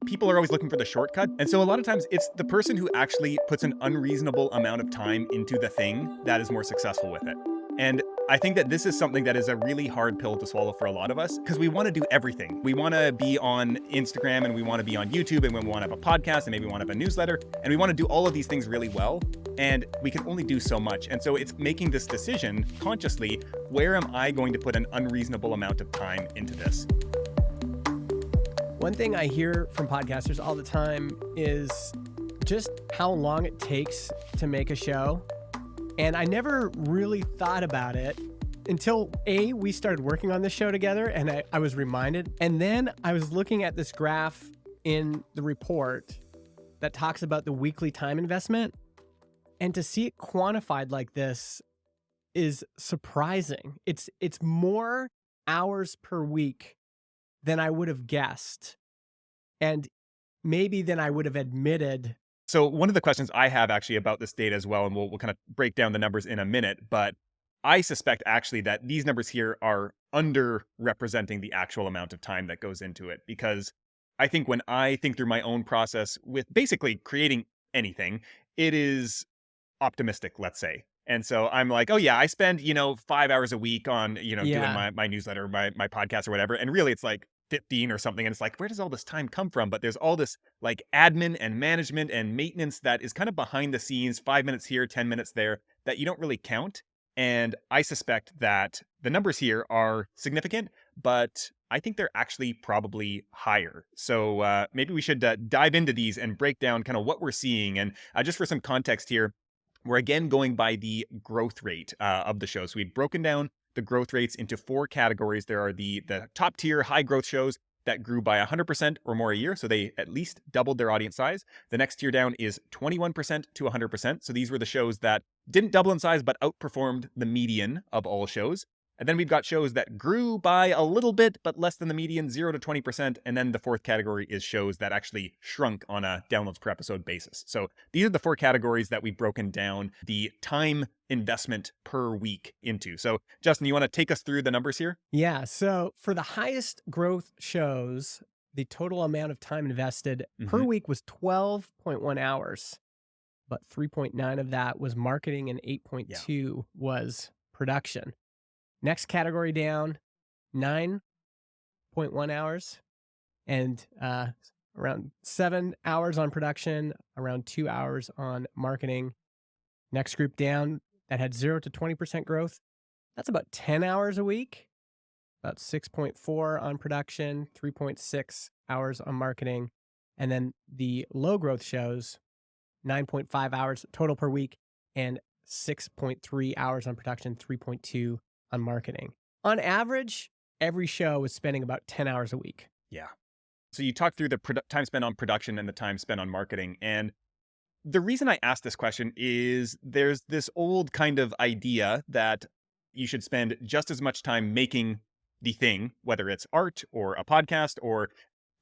people are always looking for the shortcut. And so a lot of times it's the person who actually puts an unreasonable amount of time into the thing that is more successful with it. And I think that this is something that is a really hard pill to swallow for a lot of us because we want to do everything. We want to be on Instagram and we want to be on YouTube and we want to have a podcast and maybe we want to have a newsletter and we want to do all of these things really well. And we can only do so much. And so it's making this decision consciously, where am I going to put an unreasonable amount of time into this? One thing I hear from podcasters all the time is just how long it takes to make a show. And I never really thought about it until we started working on this show together and I was reminded. And then I was looking at this graph in the report that talks about the weekly time investment. And to see it quantified like this is surprising. It's more hours per week than I would have guessed. And maybe than I would have admitted. So one of the questions I have actually about this data as well, and we'll kind of break down the numbers in a minute, but I suspect actually that these numbers here are underrepresenting the actual amount of time that goes into it. Because I think when I think through my own process with basically creating anything, it is optimistic, let's say. And so I'm like, oh yeah, I spend, 5 hours a week on, doing my newsletter, my podcast or whatever. And really it's like 15 or something. And it's like, where does all this time come from? But there's all this like admin and management and maintenance that is kind of behind the scenes, 5 minutes here, 10 minutes there, that you don't really count. And I suspect that the numbers here are significant, but I think they're actually probably higher. So maybe we should dive into these and break down kind of what we're seeing. And just for some context here, we're again going by the growth rate of the show. So we've broken down the growth rates into 4 categories. There are the top tier high growth shows that grew by 100% or more a year. So they at least doubled their audience size. The next tier down is 21% to 100%. So these were the shows that didn't double in size, but outperformed the median of all shows. And then we've got shows that grew by a little bit, but less than the median, 0 to 20%. And then the 4th category is shows that actually shrunk on a downloads per episode basis. So these are the 4 categories that we've broken down the time investment per week into. So Justin, you want to take us through the numbers here? Yeah. So for the highest growth shows, the total amount of time invested per week was 12.1 hours, but 3.9 of that was marketing and 8.2 was production. Next category down, 9.1 hours and around 7 hours on production, around 2 hours on marketing. Next group down that had 0 to 20% growth. That's about 10 hours a week, about 6.4 on production, 3.6 hours on marketing. And then the low growth shows, 9.5 hours total per week and 6.3 hours on production, 3.2 on marketing. On average, every show is spending about 10 hours a week. Yeah. So you talked through the time spent on production and the time spent on marketing. And the reason I asked this question is there's this old kind of idea that you should spend just as much time making the thing, whether it's art or a podcast or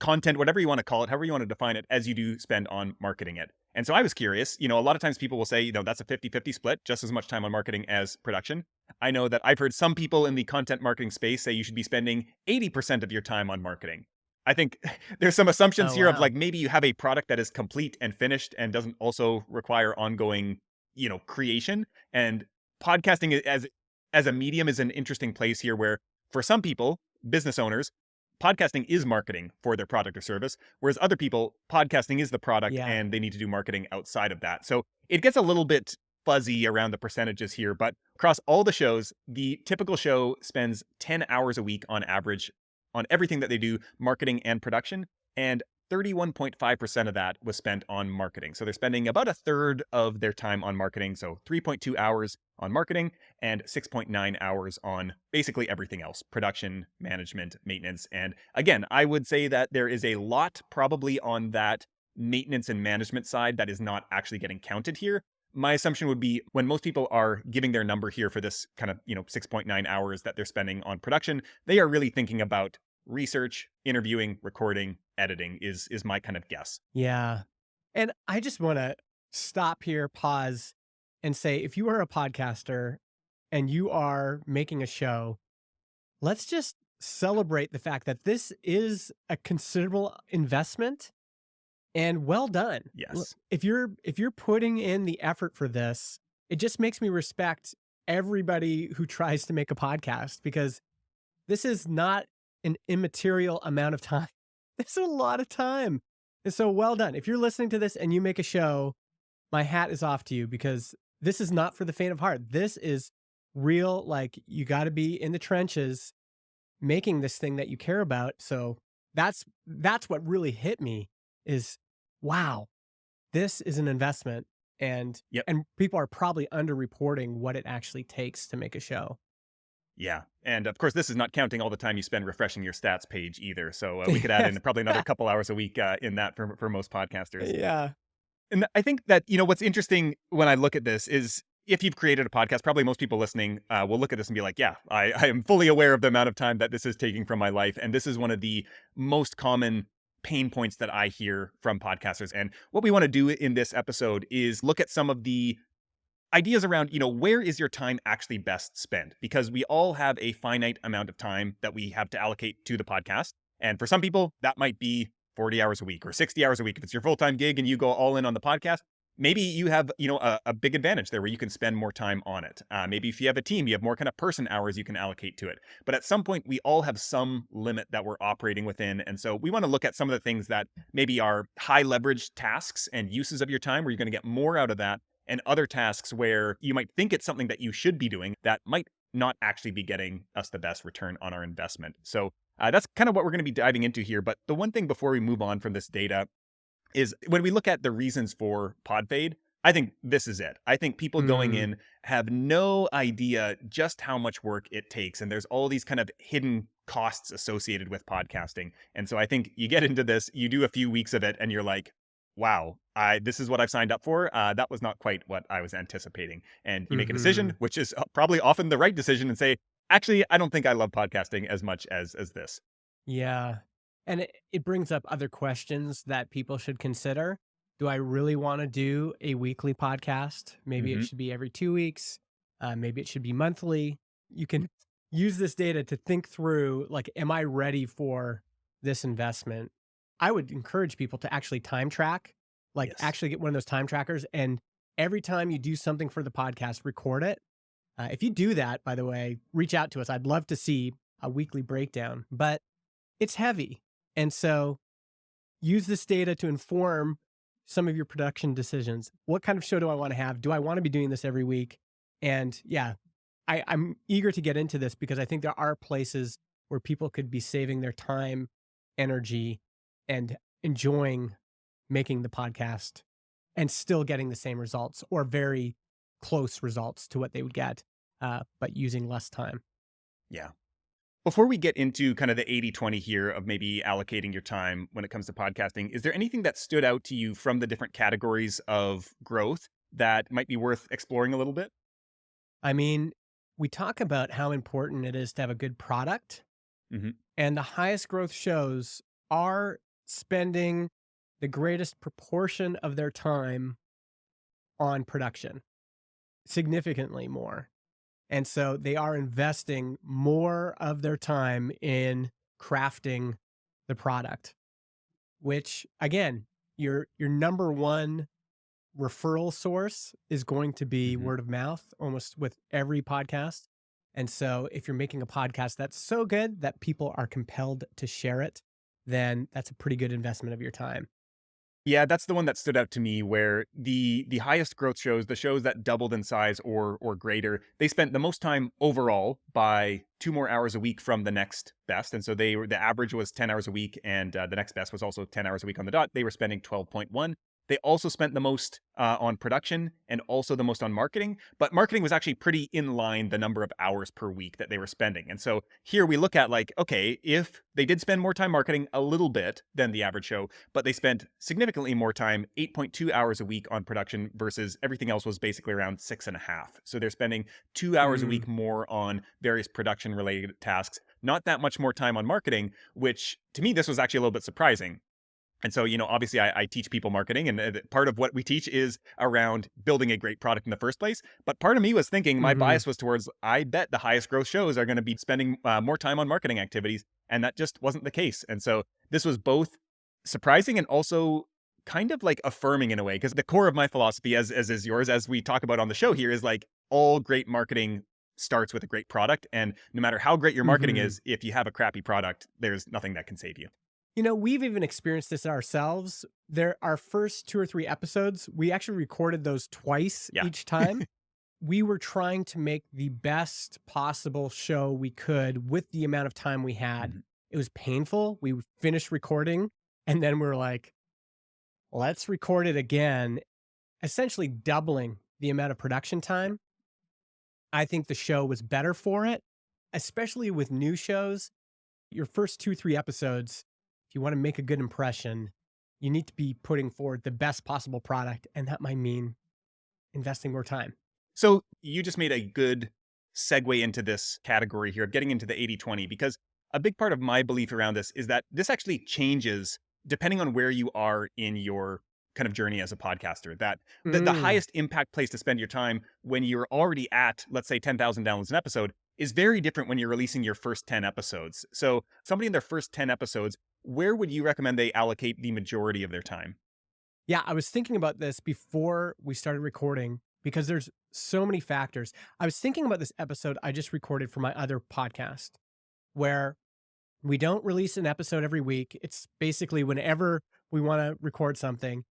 content, whatever you want to call it, however you want to define it, as you do spend on marketing it. And so I was curious, a lot of times people will say, that's a 50-50 split, just as much time on marketing as production. I know that I've heard some people in the content marketing space say you should be spending 80% of your time on marketing. I think there's some assumptions here of like maybe you have a product that is complete and finished and doesn't also require ongoing, creation. And podcasting as a medium is an interesting place here where for some people, business owners, podcasting is marketing for their product or service, whereas other people, podcasting is the product and they need to do marketing outside of that. So it gets a little bit fuzzy around the percentages here, but across all the shows, the typical show spends 10 hours a week on average on everything that they do, marketing and production, and 31.5% of that was spent on marketing. So they're spending about a third of their time on marketing. So 3.2 hours on marketing and 6.9 hours on basically everything else, production, management, maintenance. And again, I would say that there is a lot probably on that maintenance and management side that is not actually getting counted here. My assumption would be when most people are giving their number here for this kind of, 6.9 hours that they're spending on production, they are really thinking about research, interviewing, recording, editing is my kind of guess. Yeah. And I just want to stop here, pause, and say, if you are a podcaster and you are making a show, let's just celebrate the fact that this is a considerable investment And well done. Yes. If you're putting in the effort for this, it just makes me respect everybody who tries to make a podcast, because this is not an immaterial amount of time. This is a lot of time. And so well done. If you're listening to this and you make a show, my hat is off to you, because this is not for the faint of heart. This is real, like, you got to be in the trenches making this thing that you care about. So that's what really hit me is, wow, this is an investment, and Yep. people are probably underreporting what it actually takes to make a show. Yeah. And of course, this is not counting all the time you spend refreshing your stats page either. So we could add Yes. in probably another couple hours a week in that for most podcasters. Yeah. And I think that, what's interesting when I look at this is if you've created a podcast, probably most people listening will look at this and be like, yeah, I am fully aware of the amount of time that this is taking from my life. And this is one of the most common pain points that I hear from podcasters. And what we want to do in this episode is look at some of the ideas around, where is your time actually best spent? Because we all have a finite amount of time that we have to allocate to the podcast. And for some people, that might be 40 hours a week or 60 hours a week. If it's your full-time gig and you go all in on the podcast, maybe you have, a big advantage there where you can spend more time on it. Maybe if you have a team, you have more kind of person hours you can allocate to it. But at some point, we all have some limit that we're operating within. And so we want to look at some of the things that maybe are high leverage tasks and uses of your time where you're going to get more out of that, and other tasks where you might think it's something that you should be doing that might not actually be getting us the best return on our investment. So that's kind of what we're going to be diving into here. But the one thing before we move on from this data is when we look at the reasons for pod fade, I think this is it. I think people going Mm, in have no idea just how much work it takes. And there's all these kind of hidden costs associated with podcasting. And so I think you get into this, you do a few weeks of it, and you're like, wow, this is what I've signed up for. That was not quite what I was anticipating. And you make a decision, mhm. which is probably often the right decision, and say, actually, I don't think I love podcasting as much as this. Yeah. And it brings up other questions that people should consider. Do I really want to do a weekly podcast? Maybe it Hmm. should be every 2 weeks. Maybe it should be monthly. You can use this data to think through, like, am I ready for this investment? I would encourage people to actually time track, like, Yes. actually get one of those time trackers. And every time you do something for the podcast, record it. If you do that, by the way, reach out to us. I'd love to see a weekly breakdown. But it's heavy. And so use this data to inform some of your production decisions. What kind of show do I want to have? Do I want to be doing this every week? And yeah, I'm eager to get into this, because I think there are places where people could be saving their time, energy, and enjoying making the podcast and still getting the same results, or very close results to what they would get, but using less time. Yeah. Before we get into kind of the 80/20 here of maybe allocating your time when it comes to podcasting, is there anything that stood out to you from the different categories of growth that might be worth exploring a little bit? I mean, we talk about how important it is to have a good product, Hmm. and the highest growth shows are spending the greatest proportion of their time on production, significantly more. And so they are investing more of their time in crafting the product, which, again, your number one referral source is going to be Hmm. word of mouth almost with every podcast. And so if you're making a podcast that's so good that people are compelled to share it, then that's a pretty good investment of your time. Yeah, that's the one that stood out to me where the highest growth shows, the shows that doubled in size or greater, they spent the most time overall by 2 more hours a week from the next best. And so the average was 10 hours a week, and the next best was also 10 hours a week on the dot. They were spending 12.1. They also spent the most on production and also the most on marketing, but marketing was actually pretty in line the number of hours per week that they were spending. And so here we look at, like, okay, if they did spend more time marketing a little bit than the average show, but they spent significantly more time, 8.2 hours a week on production versus everything else was basically around 6.5. So they're spending 2 hours a Mm, week more on various production related tasks, not that much more time on marketing, which to me, this was actually a little bit surprising. And so, obviously I teach people marketing, and part of what we teach is around building a great product in the first place. But part of me was thinking, my mhm. bias was towards, I bet the highest growth shows are going to be spending more time on marketing activities. And that just wasn't the case. And so this was both surprising and also kind of like affirming in a way, because the core of my philosophy, as is yours, as we talk about on the show here, is like all great marketing starts with a great product. And no matter how great your marketing Mhm. is, if you have a crappy product, there's nothing that can save you. We've even experienced this ourselves. Our first 2 or 3 episodes, we actually recorded those twice Yeah. each time. We were trying to make the best possible show we could with the amount of time we had. Mhm. It was painful. We finished recording, and then we were like, "Let's record it again," essentially doubling the amount of production time. I think the show was better for it, especially with new shows. Your first 2, 3 episodes, if you wanna make a good impression, you need to be putting forward the best possible product, and that might mean investing more time. So you just made a good segue into this category here of getting into the 80/20, because a big part of my belief around this is that this actually changes depending on where you are in your kind of journey as a podcaster. That the Mm, highest impact place to spend your time when you're already at, let's say, 10,000 downloads an episode is very different when you're releasing your first 10 episodes. So somebody in their first 10 episodes, where would you recommend they allocate the majority of their time? yeah, I was thinking about this before we started recording because there's so many factors. I was thinking about this episode I just recorded for my other podcast where we don't release an episode every week. It's basically whenever we wanna record something.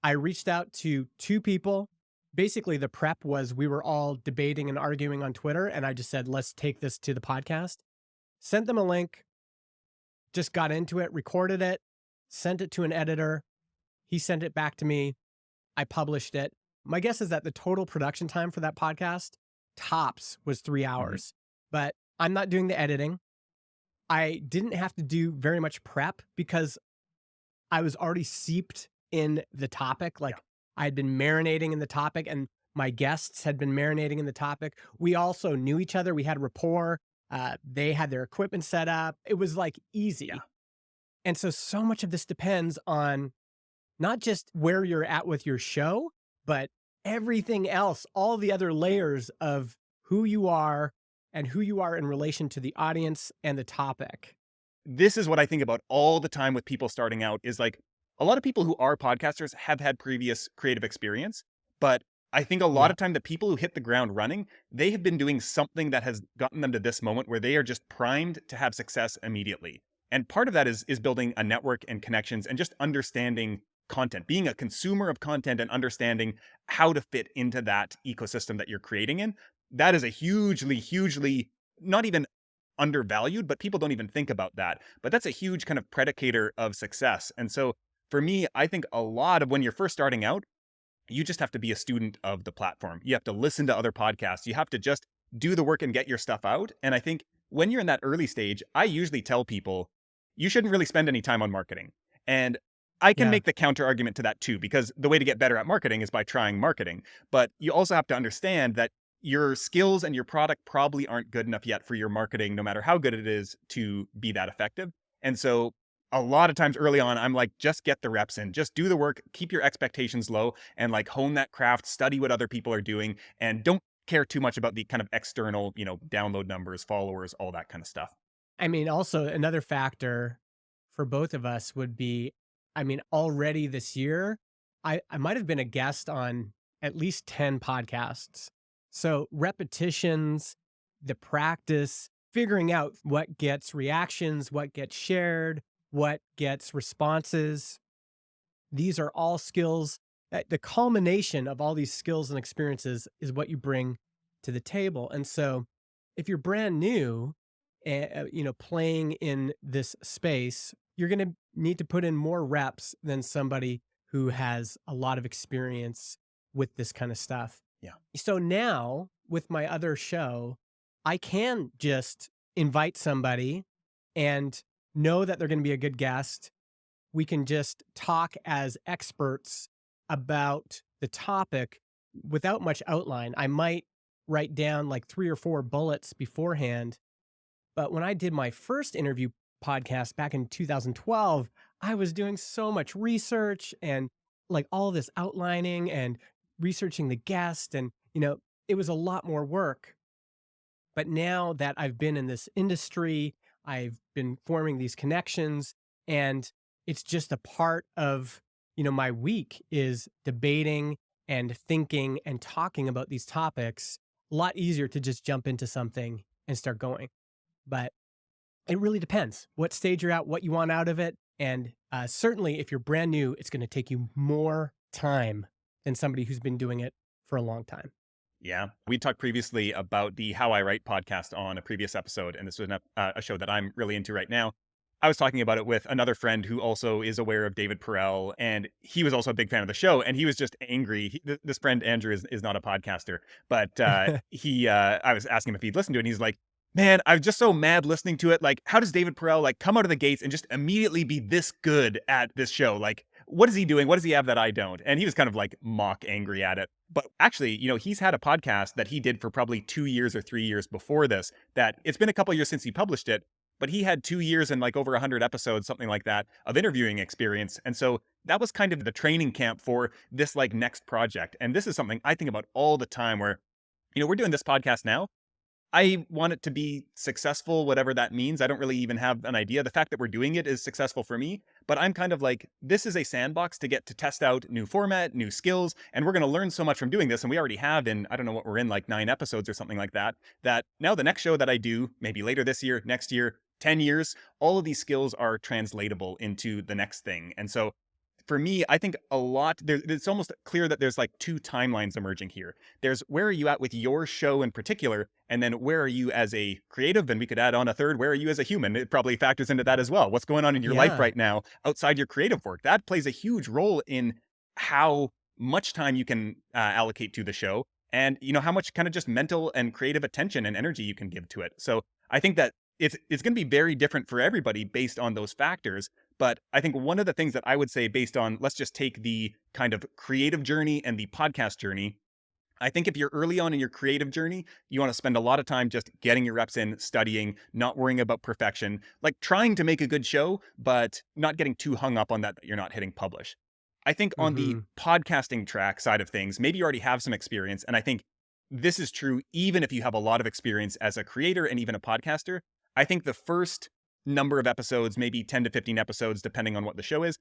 I reached out to 2 people. Basically, the prep was we were all debating and arguing on Twitter, and I just said, "Let's take this to the podcast." Sent them a link, just got into it, recorded it, sent it to an editor. He sent it back to me. I published it. My guess is that the total production time for that podcast, tops, was 3 Mhm. hours, but I'm not doing the editing. I didn't have to do very much prep because I was already seeped in the topic, Yeah. like, I had been marinating in the topic, and my guests had been marinating in the topic. We also knew each other, we had rapport, they had their equipment set up. It was, like, Yeah. easy, and so much of this depends on not just where you're at with your show, but everything else, all the other layers of who you are and who you are in relation to the audience and the topic. This is what I think about all the time with people starting out is like a lot of people who are podcasters have had previous creative experience, but I think a lot Yeah, of time the people who hit the ground running, they have been doing something that has gotten them to this moment where they are just primed to have success immediately. And part of that is building a network and connections and just understanding content, being a consumer of content and understanding how to fit into that ecosystem that you're creating in. That is a hugely not even undervalued, but people don't even think about that. But that's a huge kind of predicator of success. And so for me, I think a lot of when you're first starting out, you just have to be a student of the platform. You have to listen to other podcasts. You have to just do the work and get your stuff out. And I think when you're in that early stage, I usually tell people you shouldn't really spend any time on marketing. And I can yeah. make the counter argument to that too, because the way to get better at marketing is by trying marketing. But you also have to understand that your skills and your product probably aren't good enough yet for your marketing, no matter how good it is, to be that effective. And so a lot of times early on, I'm like, just get the reps in, just do the work, keep your expectations low, and like hone that craft, study what other people are doing, and don't care too much about the kind of external, download numbers, followers, all that kind of stuff. I mean, also another factor for both of us would be, I mean, already this year, I might have been a guest on at least 10 podcasts. So repetitions, the practice, figuring out what gets reactions, what gets shared, what gets responses. These are all skills. The culmination of all these skills and experiences is what you bring to the table. And so if you're brand new, playing in this space, you're going to need to put in more reps than somebody who has a lot of experience with this kind of stuff. Yeah. So now with my other show, I can just invite somebody and know that they're going to be a good guest. We can just talk as experts about the topic without much outline. I might write down like 3 or 4 bullets beforehand, but when I did my first interview podcast back in 2012, I was doing so much research and like all this outlining and researching the guest and it was a lot more work. But now that I've been in this industry, I've been forming these connections, and it's just a part of my week is debating and thinking and talking about these topics, a lot easier to just jump into something and start going. But it really depends what stage you're at, what you want out of it. And certainly, if you're brand new, it's going to take you more time than somebody who's been doing it for a long time. Yeah. We talked previously about the How I Write podcast on a previous episode, and this was a show that I'm really into right now. I was talking about it with another friend who also is aware of David Perel, and he was also a big fan of the show, and he was just angry. This friend, Andrew, is not a podcaster, but I was asking him if he'd listened to it, and he's like, man, I'm just so mad listening to it. Like, how does David Perel like come out of the gates and just immediately be this good at this show? Like, what is he doing? What does he have that I don't? And he was kind of like mock angry at it. But actually, he's had a podcast that he did for probably 2 years or 3 years before this, that it's been a couple years since he published it, but he had 2 years and like over 100 episodes, something like that, of interviewing experience. And so that was kind of the training camp for this like next project. And this is something I think about all the time where, we're doing this podcast now. I want it to be successful, whatever that means. I don't really even have an idea. The fact that we're doing it is successful for me, but I'm kind of like, this is a sandbox to get to test out new format, new skills, and we're going to learn so much from doing this. And we already have in, I don't know what we're in, like 9 episodes or something like that, that now the next show that I do, maybe later this year, next year, 10 years, all of these skills are translatable into the next thing. And so for me, I think it's almost clear that there's like two timelines emerging here. There's where are you at with your show in particular, and then where are you as a creative? And we could add on a third, where are you as a human? It probably factors into that as well. What's going on in your life Yeah. right now outside your creative work? That plays a huge role in how much time you can allocate to the show, and how much kind of just mental and creative attention and energy you can give to it. So I think that it's going to be very different for everybody based on those factors. But I think one of the things that I would say, based on, let's just take the kind of creative journey and the podcast journey. I think if you're early on in your creative journey, you want to spend a lot of time just getting your reps in, studying, not worrying about perfection, like trying to make a good show, but not getting too hung up on that you're not hitting publish. I think on the Hmm. podcasting track side of things, maybe you already have some experience. And I think this is true even if you have a lot of experience as a creator and even a podcaster. I think the first number of episodes, maybe 10 to 15 episodes, depending on what the show is,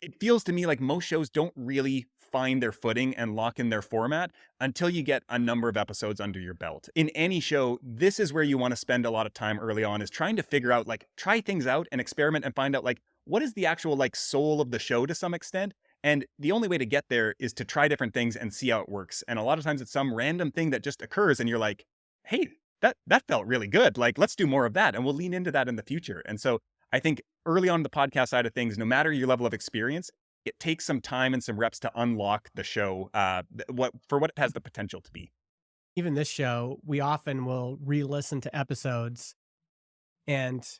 it feels to me like most shows don't really find their footing and lock in their format until you get a number of episodes under your belt. In any show, this is where you want to spend a lot of time early on, is trying to figure out, like, try things out and experiment and find out, like, what is the actual like soul of the show to some extent. And the only way to get there is to try different things and see how it works. And a lot of times it's some random thing that just occurs and you're like, hey, that felt really good. Like, let's do more of that and we'll lean into that in the future. And so I think early on the podcast side of things, no matter your level of experience, it takes some time and some reps to unlock the show, what it has the potential to be. Even this show, we often will re-listen to episodes and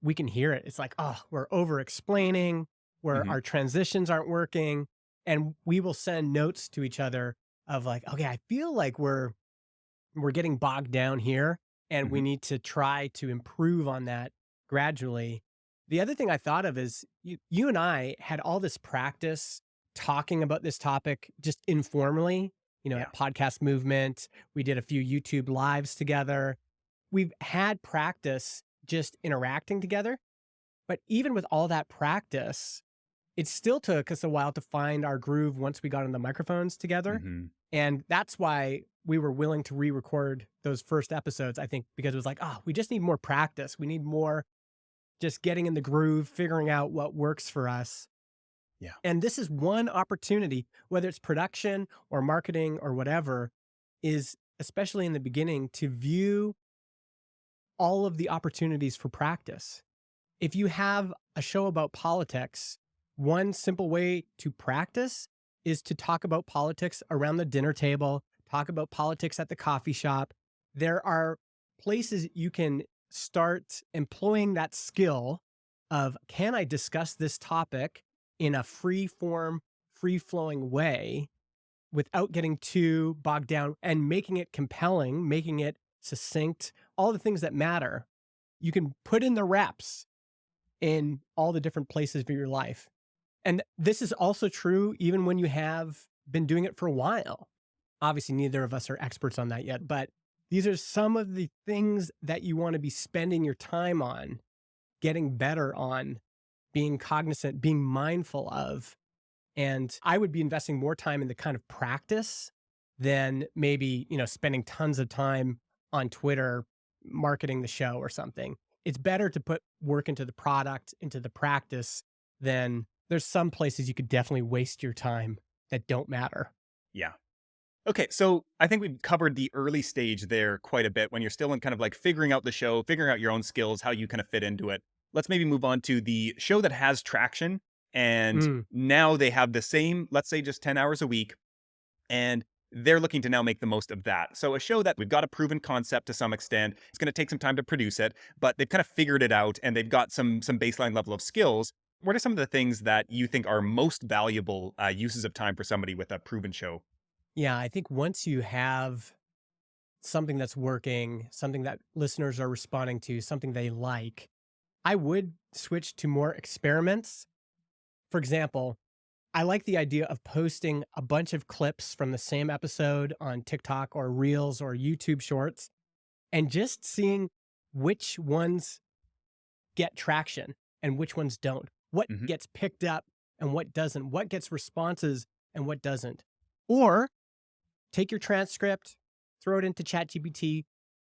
we can hear it. It's like, oh, we're over explaining, where Hmm. our transitions aren't working. And we will send notes to each other of like, okay, I feel like we're getting bogged down here and we Hmm. need to try to improve on that gradually. The other thing I thought of is you and I had all this practice talking about this topic just informally, Yeah. at Podcast Movement. We did a few YouTube lives together. We've had practice just interacting together. But even with all that practice, it still took us a while to find our groove once we got on the microphones together. Hmm. And that's why we were willing to re-record those first episodes, I think, because it was like, oh, we just need more practice. We need more just getting in the groove, figuring out what works for us. Yeah. And this is one opportunity, whether it's production or marketing or whatever, is especially in the beginning to view all of the opportunities for practice. If you have a show about politics, one simple way to practice is to talk about politics around the dinner table, talk about politics at the coffee shop. There are places you can start employing that skill of, can I discuss this topic in a free form, free flowing way without getting too bogged down and making it compelling, making it succinct, all the things that matter. You can put in the reps in all the different places of your life. And this is also true even when you have been doing it for a while. Obviously, neither of us are experts on that yet, but these are some of the things that you want to be spending your time on, getting better on, being cognizant, being mindful of. And I would be investing more time in the kind of practice than maybe, spending tons of time on Twitter marketing the show or something. It's better to put work into the product, into the practice, than there's some places you could definitely waste your time that don't matter. Yeah. Okay, so I think we've covered the early stage there quite a bit when you're still in kind of like figuring out the show, figuring out your own skills, how you kind of fit into it. Let's maybe move on to the show that has traction and Mm, now they have the same, let's say just 10 hours a week, and they're looking to now make the most of that. So a show that we've got a proven concept to some extent, it's going to take some time to produce it, but they've kind of figured it out and they've got some baseline level of skills. What are some of the things that you think are most valuable uses of time for somebody with a proven show? yeah, I think once you have something that's working, something that listeners are responding to, something they like, I would switch to more experiments. For example, I like the idea of posting a bunch of clips from the same episode on TikTok or Reels or YouTube Shorts and just seeing which ones get traction and which ones don't. What Hmm. gets picked up and what doesn't. What gets responses and what doesn't. Or take your transcript, throw it into ChatGPT,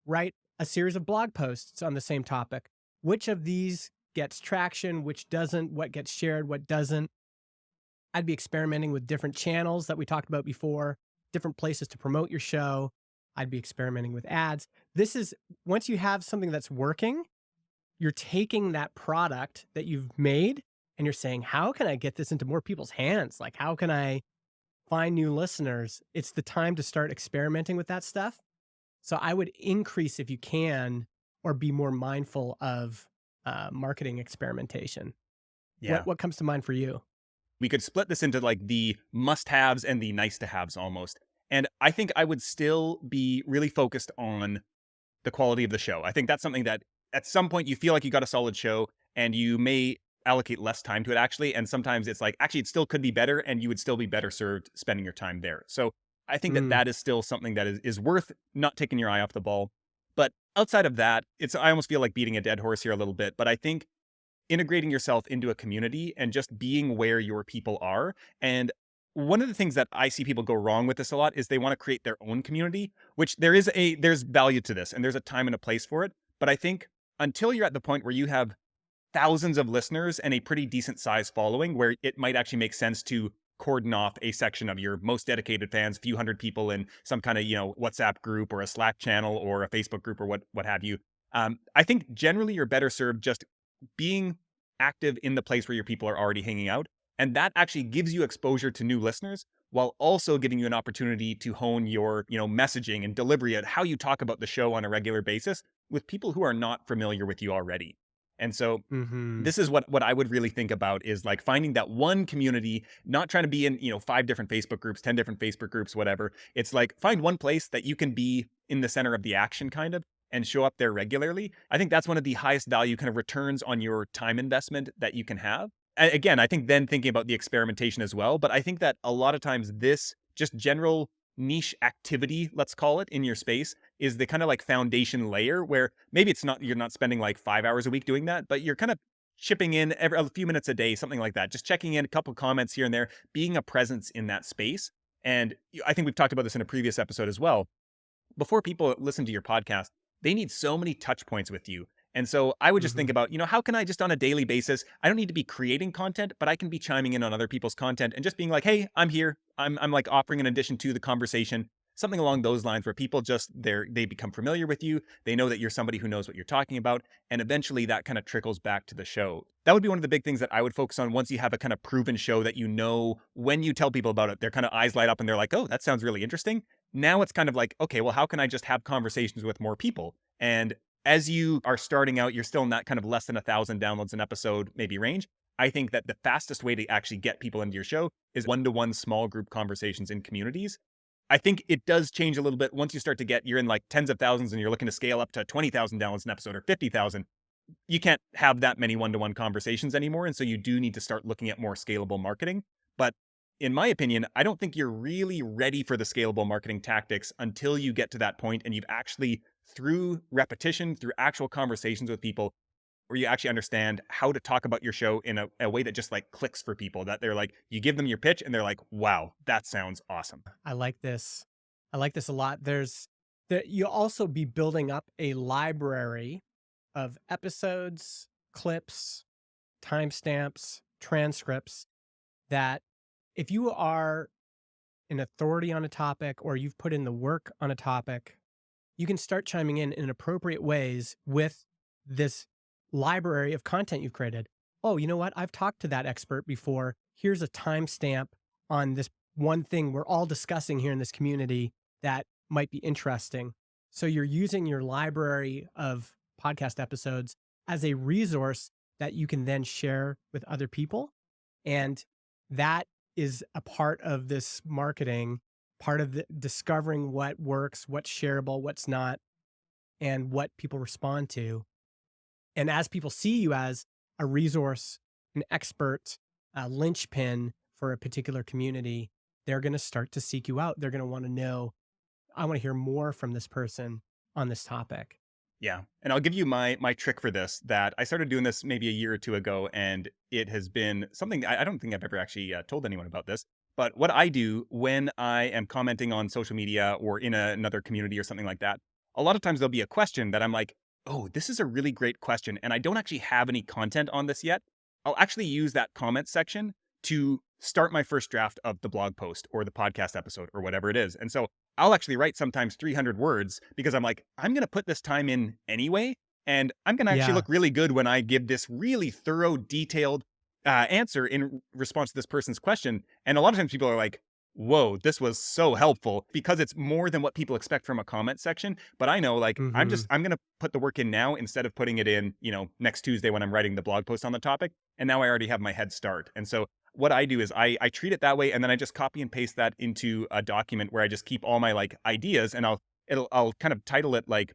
write a series of blog posts on the same topic. Which of these gets traction, which doesn't, what gets shared, what doesn't. I'd be experimenting with different channels that we talked about before, different places to promote your show. I'd be experimenting with ads. This is once you have something that's working, you're taking that product that you've made and you're saying, how can I get this into more people's hands? Like, how can I find new listeners? It's the time to start experimenting with that stuff. So I would increase if you can, or be more mindful of marketing experimentation. Yeah. What comes to mind for you? We could split this into like the must haves and the nice to haves almost. And I think I would still be really focused on the quality of the show. I think that's something that at some point you feel like you got a solid show and you may allocate less time to it actually. And sometimes it's like, actually, it still could be better and you would still be better served spending your time there. So I think that Mm, that is still something that is worth not taking your eye off the ball. But outside of that, I almost feel like beating a dead horse here a little bit, but I think integrating yourself into a community and just being where your people are. And one of the things that I see people go wrong with this a lot is they want to create their own community, which there's value to this and there's a time and a place for it. But I think until you're at the point where you have thousands of listeners and a pretty decent size following where it might actually make sense to cordon off a section of your most dedicated fans, few hundred people in some kind of, WhatsApp group or a Slack channel or a Facebook group or what have you. I think generally you're better served just being active in the place where your people are already hanging out. And that actually gives you exposure to new listeners while also giving you an opportunity to hone your, messaging and delivery at how you talk about the show on a regular basis with people who are not familiar with you already. And so hmm this is what I would really think about is like finding that one community, not trying to be in, five different Facebook groups, 10 different Facebook groups, whatever. It's like find one place that you can be in the center of the action kind of and show up there regularly. I think that's one of the highest value kind of returns on your time investment that you can have. Again, I think then thinking about the experimentation as well, but I think that a lot of times this just general niche activity, let's call it, in your space is the kind of like foundation layer where maybe it's not you're not spending like 5 hours a week doing that, but you're kind of chipping in every a few minutes a day, something like that. Just checking in a couple comments here and there, being a presence in that space. And I think we've talked about this in a previous episode as well before people listen to your podcast, they need so many touch points with you. And so I would just think hmm about, how can I just on a daily basis, I don't need to be creating content, but I can be chiming in on other people's content and just being like, hey, I'm here. I'm like offering an addition to the conversation, something along those lines where people just they become familiar with you. They know that you're somebody who knows what you're talking about. And eventually that kind of trickles back to the show. That would be one of the big things that I would focus on once you have a kind of proven show that when you tell people about it, their kind of eyes light up and they're like, oh, that sounds really interesting. Now it's kind of like, okay, well, how can I just have conversations with more people? And as you are starting out, you're still in that kind of less than 1,000 downloads an episode, maybe range. I think that the fastest way to actually get people into your show is one-to-one small group conversations in communities. I think it does change a little bit once you start to you're in like tens of thousands and you're looking to scale up to 20,000 downloads an episode or 50,000. You can't have that many one-to-one conversations anymore. And so you do need to start looking at more scalable marketing. But in my opinion, I don't think you're really ready for the scalable marketing tactics until you get to that point and you've actually, through repetition, through actual conversations with people, where you actually understand how to talk about your show in a way that just like clicks for people, that they're like, you give them your pitch and they're like, wow, that sounds awesome. I like this. I like this a lot. There's that you'll also be building up a library of episodes, clips, timestamps, transcripts that if you are an authority on a topic or you've put in the work on a topic, you can start chiming in appropriate ways with this library of content you've created. Oh, you know what? I've talked to that expert before. Here's a timestamp on this one thing we're all discussing here in this community that might be interesting. So you're using your library of podcast episodes as a resource that you can then share with other people. And that is a part of this marketing, part of the discovering what works, what's shareable, what's not, and what people respond to. And as people see you as a resource, an expert, a linchpin for a particular community, they're going to start to seek you out. They're going to want to know, I want to hear more from this person on this topic. Yeah. And I'll give you my trick for this, that I started doing this maybe a year or two ago, and it has been something I don't think I've ever actually told anyone about this. But what I do when I am commenting on social media or in another community or something like that, a lot of times there'll be a question that I'm like, oh, this is a really great question. And I don't actually have any content on this yet. I'll actually use that comment section to start my first draft of the blog post or the podcast episode or whatever it is. And so I'll actually write sometimes 300 words because I'm like, I'm going to put this time in anyway. And I'm going to actually Yeah. look really good when I give this really thorough, detailed answer in response to this person's question. And a lot of times people are like, whoa, this was so helpful, because it's more than what people expect from a comment section. But I know, like, Hmm. I'm going to put the work in now instead of putting it in, next Tuesday when I'm writing the blog post on the topic. And now I already have my head start. And so what I do is I treat it that way, and then I just copy and paste that into a document where I just keep all my like ideas, and I'll kind of title it like,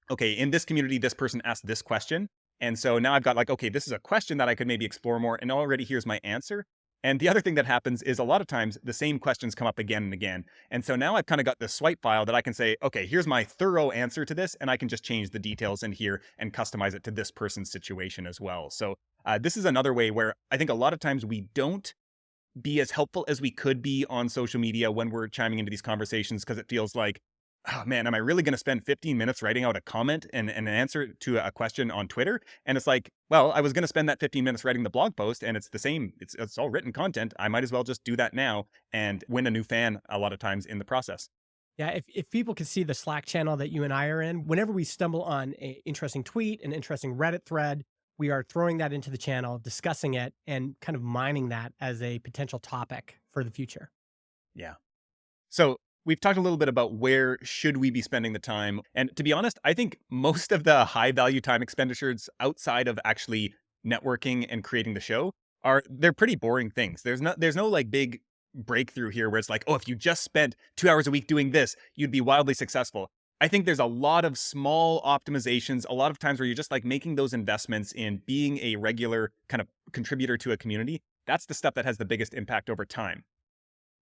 okay, in this community, this person asked this question. And so now I've got like, okay, this is a question that I could maybe explore more. And already here's my answer. And the other thing that happens is a lot of times the same questions come up again and again. And so now I've kind of got this swipe file that I can say, okay, here's my thorough answer to this. And I can just change the details in here and customize it to this person's situation as well. So this is another way where I think a lot of times we don't be as helpful as we could be on social media when we're chiming into these conversations, because it feels like, oh man, am I really going to spend 15 minutes writing out a comment and an answer to a question on Twitter? And it's like, well, I was going to spend that 15 minutes writing the blog post, and it's the same. It's all written content. I might as well just do that now and win a new fan a lot of times in the process. Yeah, if people could see the Slack channel that you and I are in, whenever we stumble on an interesting tweet, an interesting Reddit thread, we are throwing that into the channel, discussing it, and kind of mining that as a potential topic for the future. Yeah. So we've talked a little bit about where should we be spending the time. And to be honest, I think most of the high value time expenditures outside of actually networking and creating the show they're pretty boring things. There's no like big breakthrough here where it's like, oh, if you just spent 2 hours a week doing this, you'd be wildly successful. I think there's a lot of small optimizations, a lot of times where you're just like making those investments in being a regular kind of contributor to a community. That's the stuff that has the biggest impact over time.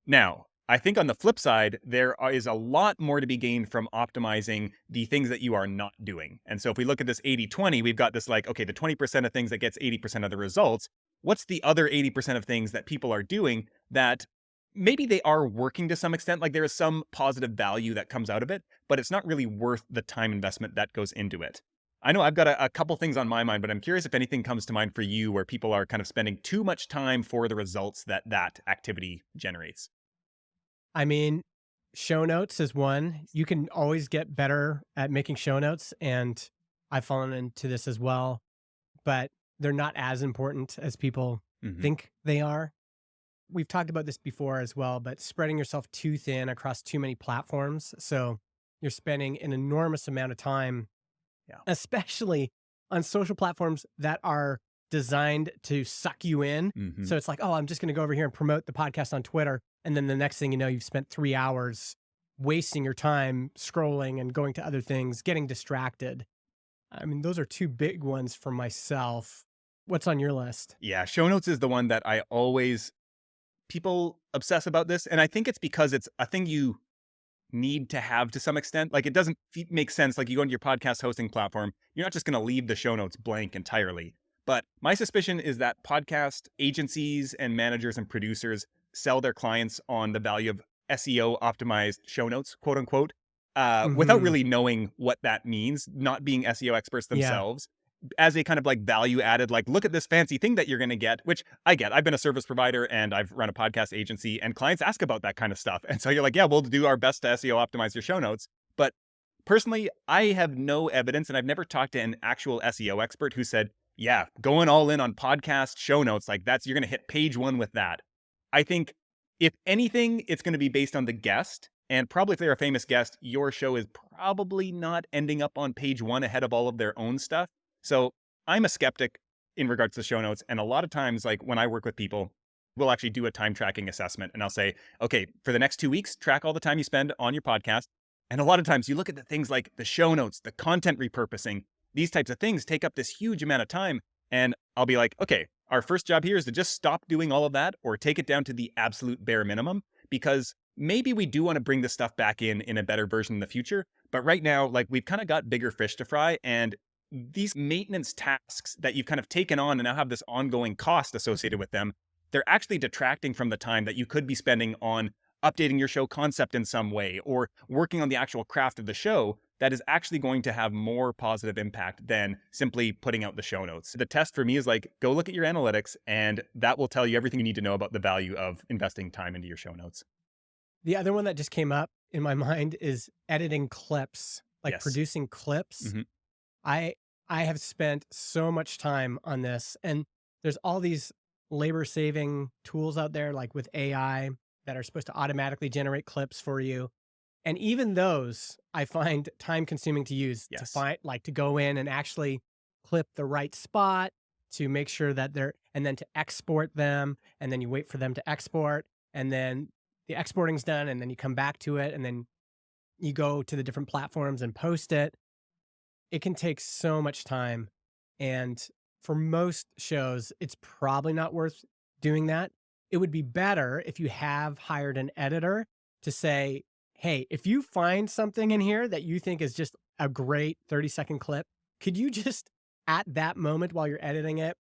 Now, I think on the flip side, is a lot more to be gained from optimizing the things that you are not doing. And so if we look at this 80-20, we've got this like, okay, the 20% of things that gets 80% of the results. What's the other 80% of things that people are doing that maybe they are working to some extent? Like there is some positive value that comes out of it, but it's not really worth the time investment that goes into it. I know I've got a couple things on my mind, but I'm curious if anything comes to mind for you where people are kind of spending too much time for the results that that activity generates. I mean, show notes is one. You can always get better at making show notes, and I've fallen into this as well, but they're not as important as people Mhm. think they are. We've talked about this before as well, but spreading yourself too thin across too many platforms. So you're spending an enormous amount of time, Yeah. especially on social platforms that are designed to suck you in. Mhm. So it's like, oh, I'm just going to go over here and promote the podcast on Twitter. And then the next thing you know, you've spent 3 hours wasting your time scrolling and going to other things, getting distracted. I mean, those are two big ones for myself. What's on your list? Yeah, show notes is the one that I always people obsess about this, and I think it's because it's a thing need to have to some extent. Like, it doesn't make sense. Like, you go into your podcast hosting platform, you're not just going to leave the show notes blank entirely. But my suspicion is that podcast agencies and managers and producers sell their clients on the value of SEO optimized show notes, quote unquote, without Mm-hmm. really knowing what that means, not being SEO experts Yeah. themselves, as a kind of like value added, like, look at this fancy thing that you're going to get, which I get. I've been a service provider and I've run a podcast agency, and clients ask about that kind of stuff. And so you're like, yeah, we'll do our best to SEO optimize your show notes. But personally, I have no evidence, and I've never talked to an actual SEO expert who said, yeah, going all in on podcast show notes, like you're going to hit page one with that. I think if anything, it's going to be based on the guest. And probably if they're a famous guest, your show is probably not ending up on page one ahead of all of their own stuff. So I'm a skeptic in regards to show notes. And a lot of times, like when I work with people, we'll actually do a time tracking assessment. And I'll say, okay, for the next 2 weeks, track all the time you spend on your podcast. And a lot of times you look at the things like the show notes, the content repurposing, these types of things take up this huge amount of time. And I'll be like, okay, our first job here is to just stop doing all of that or take it down to the absolute bare minimum, because maybe we do want to bring this stuff back in a better version in the future. But right now, like, we've kind of got bigger fish to fry, and these maintenance tasks that you've kind of taken on and now have this ongoing cost associated with them, they're actually detracting from the time that you could be spending on updating your show concept in some way or working on the actual craft of the show that is actually going to have more positive impact than simply putting out the show notes. The test for me is like, go look at your analytics, and that will tell you everything you need to know about the value of investing time into your show notes. The other one that just came up in my mind is editing clips, like Yes. producing clips. Hmm. I I have spent so much time on this, and there's all these labor saving tools out there like with AI that are supposed to automatically generate clips for you. And even those I find time consuming to use, to Yes. find like to go in and actually clip the right spot, to make sure that they're, and then to export them, and then you wait for them to export, and then the exporting's done, and then you come back to it, and then you go to the different platforms and post it. It can take so much time. And for most shows, it's probably not worth doing that. It would be better if you have hired an editor to say, hey, if you find something in here that you think is just a great 30-second clip, could you just at that moment while you're editing it,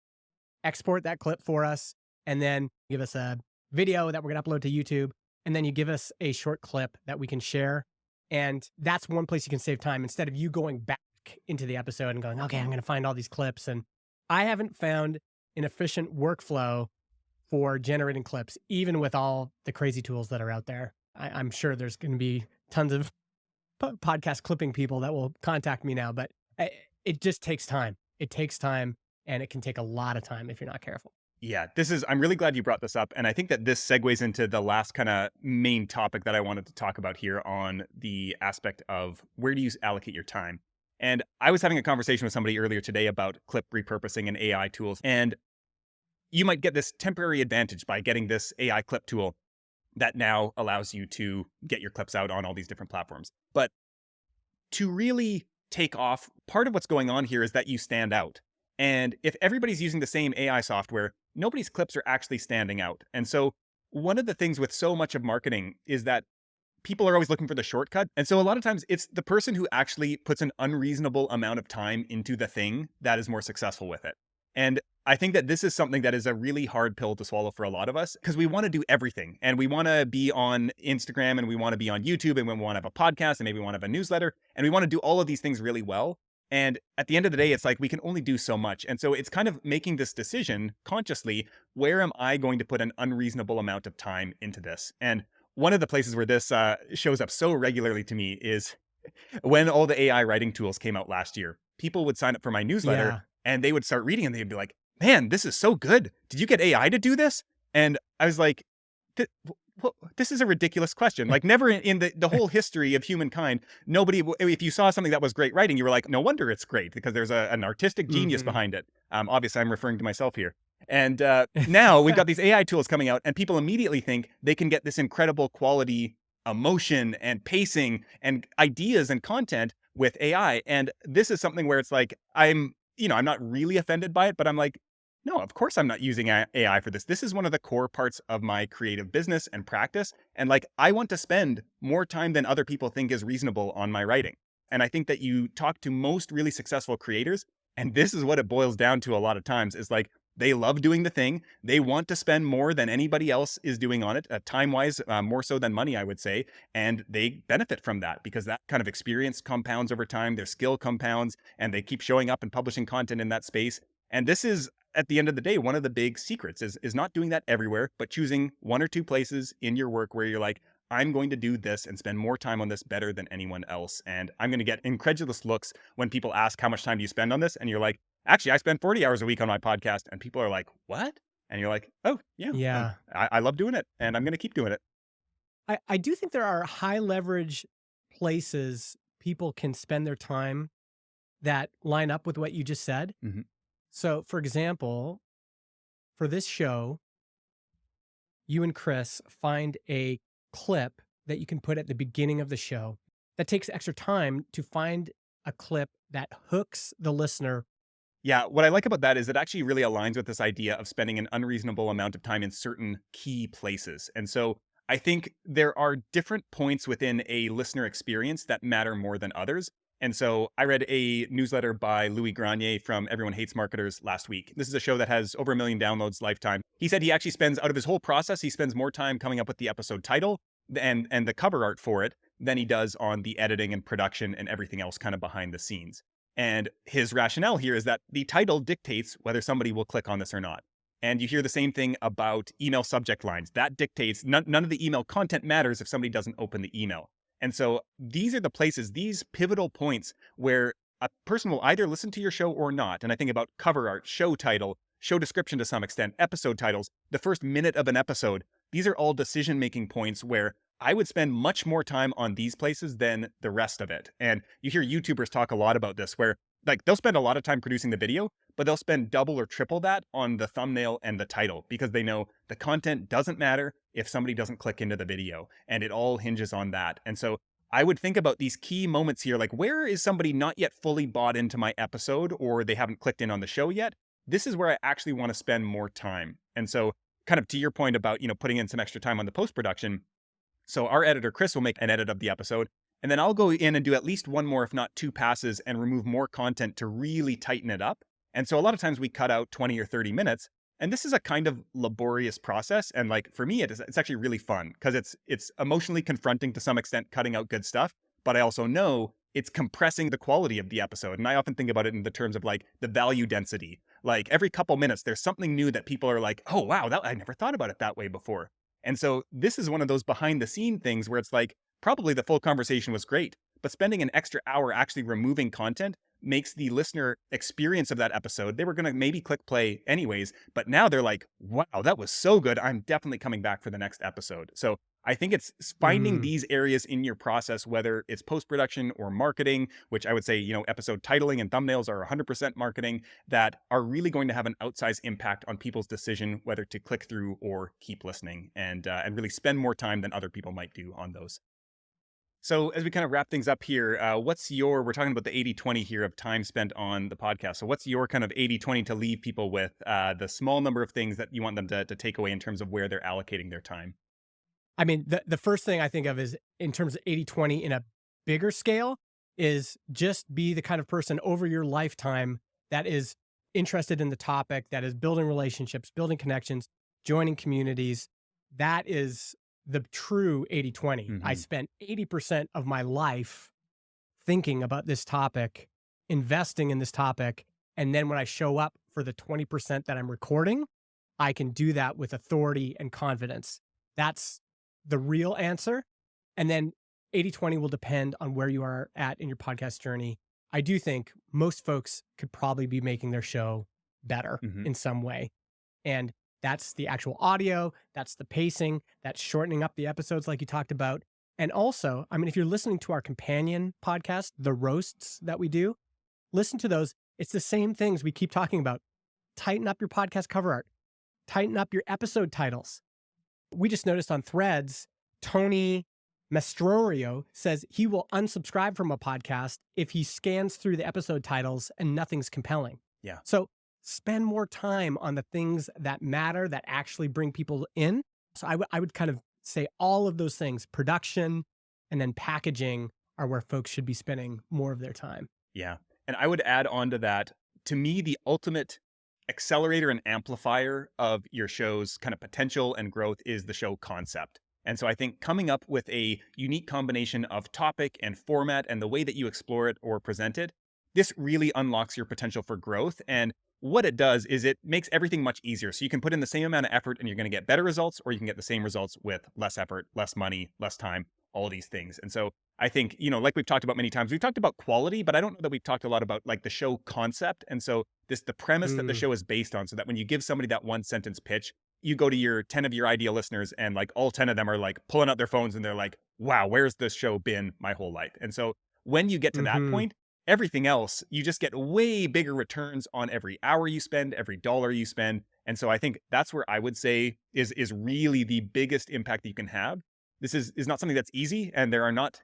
export that clip for us, and then give us a video that we're going to upload to YouTube, and then you give us a short clip that we can share. And that's one place you can save time instead of you going back into the episode and going, okay, I'm going to find all these clips. And I haven't found an efficient workflow for generating clips, even with all the crazy tools that are out there. I'm sure there's going to be tons of podcast clipping people that will contact me now, but it just takes time. It takes time, and it can take a lot of time if you're not careful. Yeah, I'm really glad you brought this up. And I think that this segues into the last kind of main topic that I wanted to talk about here on the aspect of where do you allocate your time. And I was having a conversation with somebody earlier today about clip repurposing and AI tools. And you might get this temporary advantage by getting this AI clip tool that now allows you to get your clips out on all these different platforms. But to really take off, part of what's going on here is that you stand out. And if everybody's using the same AI software, nobody's clips are actually standing out. And so one of the things with so much of marketing is that people are always looking for the shortcut. And so a lot of times it's the person who actually puts an unreasonable amount of time into the thing that is more successful with it. And I think that this is something that is a really hard pill to swallow for a lot of us, because we want to do everything, and we want to be on Instagram, and we want to be on YouTube, and we want to have a podcast, and maybe we want to have a newsletter, and we want to do all of these things really well. And at the end of the day, it's like we can only do so much. And so it's kind of making this decision consciously, where am I going to put an unreasonable amount of time into this? And one of the places where this shows up so regularly to me is when all the AI writing tools came out last year. People would sign up for my newsletter Yeah. and they would start reading and they'd be like, man, this is so good. Did you get AI to do this? And I was like, this is a ridiculous question. Like, never in the whole history of humankind, nobody, if you saw something that was great writing, you were like, no wonder it's great, because there's an artistic genius Hmm. behind it. Obviously, I'm referring to myself here. And now we've got these AI tools coming out, and people immediately think they can get this incredible quality emotion and pacing and ideas and content with AI. And this is something where it's like, I'm not really offended by it, but I'm like, No, of course I'm not using AI for this. This is one of the core parts of my creative business and practice. And like, I want to spend more time than other people think is reasonable on my writing. And I think that you talk to most really successful creators, and this is what it boils down to a lot of times is like, they love doing the thing. They want to spend more than anybody else is doing on it, time wise, more so than money, I would say. And they benefit from that because that kind of experience compounds over time. Their skill compounds, and they keep showing up and publishing content in that space. And this is at the end of the day, one of the big secrets is not doing that everywhere, but choosing one or two places in your work where you're like, I'm going to do this and spend more time on this better than anyone else. And I'm going to get incredulous looks when people ask how much time do you spend on this? And you're like, actually, I spend 40 hours a week on my podcast. And people are like, what? And you're like, oh, yeah, Yeah. I love doing it and I'm going to keep doing it. I do think there are high leverage places people can spend their time that line up with what you just said. Mhm. So, for example, for this show, you and Chris find a clip that you can put at the beginning of the show. That takes extra time to find a clip that hooks the listener. Yeah, what I like about that is it actually really aligns with this idea of spending an unreasonable amount of time in certain key places. And so I think there are different points within a listener experience that matter more than others. And so I read a newsletter by Louis Granier from Everyone Hates Marketers last week. This is a show that has over 1 million downloads lifetime. He said he actually spends out of his whole process, he spends more time coming up with the episode title and the cover art for it than he does on the editing and production and everything else kind of behind the scenes. And his rationale here is that the title dictates whether somebody will click on this or not. And you hear the same thing about email subject lines. That dictates none of the email content matters if somebody doesn't open the email. And so these are the places, these pivotal points where a person will either listen to your show or not. And I think about cover art, show title, show description to some extent, episode titles, the first minute of an episode. These are all decision making points where I would spend much more time on these places than the rest of it. And you hear YouTubers talk a lot about this, where like they'll spend a lot of time producing the video, but they'll spend double or triple that on the thumbnail and the title because they know the content doesn't matter if somebody doesn't click into the video, and it all hinges on that. And so I would think about these key moments here, like where is somebody not yet fully bought into my episode or they haven't clicked in on the show yet? This is where I actually want to spend more time. And so kind of to your point about, putting in some extra time on the post-production, so our editor, Chris, will make an edit of the episode, and then I'll go in and do at least one more, if not two passes, and remove more content to really tighten it up. And so a lot of times we cut out 20 or 30 minutes. And this is a kind of laborious process. And like for me, it's actually really fun because it's emotionally confronting to some extent, cutting out good stuff. But I also know it's compressing the quality of the episode. And I often think about it in the terms of like the value density. Like every couple minutes, there's something new that people are like, oh, wow, I never thought about it that way before. And so this is one of those behind the scene things where it's like, probably the full conversation was great, but spending an extra hour actually removing content makes the listener experience of that episode. They were going to maybe click play anyways, but now they're like, wow, that was so good. I'm definitely coming back for the next episode. So I think it's finding Mm. these areas in your process, whether it's post-production or marketing, which I would say, episode titling and thumbnails are 100% marketing, that are really going to have an outsized impact on people's decision whether to click through or keep listening, and really spend more time than other people might do on those. So as we kind of wrap things up here, we're talking about the 80-20 here of time spent on the podcast. So what's your kind of 80-20 to leave people with, the small number of things that you want them to take away in terms of where they're allocating their time? I mean, the first thing I think of is in terms of 80-20 in a bigger scale is just be the kind of person over your lifetime that is interested in the topic, that is building relationships, building connections, joining communities. That is the true 80-20. I Mm-hmm. spent 80% of my life thinking about this topic, investing in this topic. And then when I show up for the 20% that I'm recording, I can do that with authority and confidence. That's the real answer. And then 80-20 will depend on where you are at in your podcast journey. I do think most folks could probably be making their show better Mm-hmm. in some way. And that's the actual audio, that's the pacing, that's shortening up the episodes like you talked about. And also, I mean, if you're listening to our companion podcast, the roasts that we do, listen to those. It's the same things we keep talking about. Tighten up your podcast cover art, tighten up your episode titles. We just noticed on Threads, Tony Mastrorio says he will unsubscribe from a podcast if he scans through the episode titles and nothing's compelling. Yeah. So spend more time on the things that matter, that actually bring people in. So I would kind of say all of those things, production and then packaging, are where folks should be spending more of their time. Yeah. And I would add on to that, to me, the ultimate accelerator and amplifier of your show's kind of potential and growth is the show concept. And so I think coming up with a unique combination of topic and format and the way that you explore it or present it, this really unlocks your potential for growth. And what it does is it makes everything much easier. So you can put in the same amount of effort and you're going to get better results, or you can get the same results with less effort, less money, less time, all these things. And so I think, like we've talked about many times, we've talked about quality, but I don't know that we've talked a lot about like the show concept. And so the premise that the Mm, show is based on, so that when you give somebody that one sentence pitch, you go to your 10 of your ideal listeners and like all 10 of them are like pulling out their phones and they're like, wow, where's this show been my whole life? And so when you get to that mhm, point, everything else, you just get way bigger returns on every hour you spend, every dollar you spend. And so I think that's where I would say is really the biggest impact that you can have. This is not something that's easy, and there are not,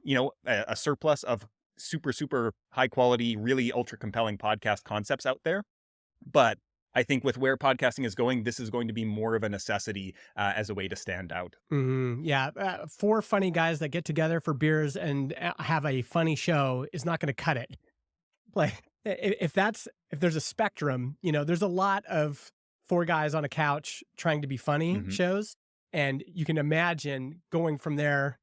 a surplus of super high quality, really ultra compelling podcast concepts out there. But I think with where podcasting is going, this is going to be more of a necessity as a way to stand out. mhm, yeah, four funny guys that get together for beers and have a funny show is not going to cut it. Like if there's a spectrum, there's a lot of four guys on a couch trying to be funny Hmm. shows, and you can imagine going from there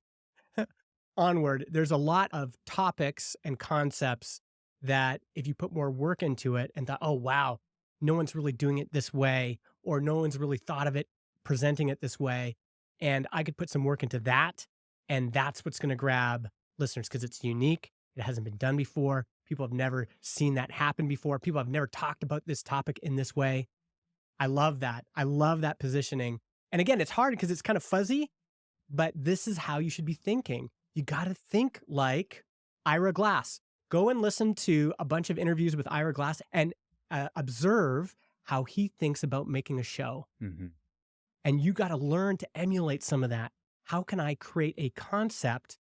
onward. There's a lot of topics and concepts that if you put more work into it and thought, oh wow, no one's really doing it this way, or no one's really thought of it presenting it this way, and I could put some work into that, and that's what's going to grab listeners because it's unique. It hasn't been done before. People have never seen that happen before. People have never talked about this topic in this way. I love that. I love that positioning. And again, it's hard because it's kind of fuzzy, but this is how you should be thinking. You got to think like Ira Glass. Go and listen to a bunch of interviews with Ira Glass and observe how he thinks about making a show. Hmm. And you got to learn to emulate some of that. How can I create a concept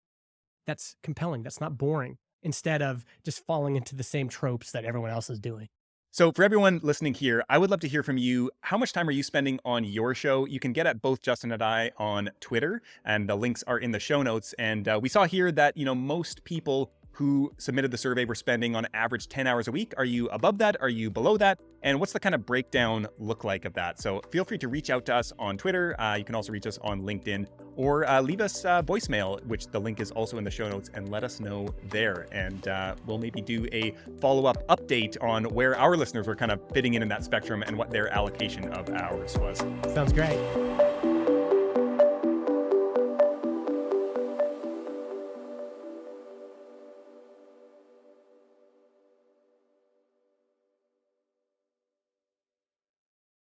that's compelling, that's not boring, instead of just falling into the same tropes that everyone else is doing? So, for everyone listening here, I would love to hear from you. How much time are you spending on your show? You can get at both Justin and I on Twitter, and the links are in the show notes. And we saw here that, most people who submitted the survey were spending on average 10 hours a week. Are you above that? Are you below that? And what's the kind of breakdown look like of that? So, feel free to reach out to us on Twitter. You can also reach us on LinkedIn, or leave us voicemail, which the link is also in the show notes, and let us know there. And we'll maybe do a follow-up update on where our listeners were kind of fitting in that spectrum and what their allocation of hours was. Sounds great.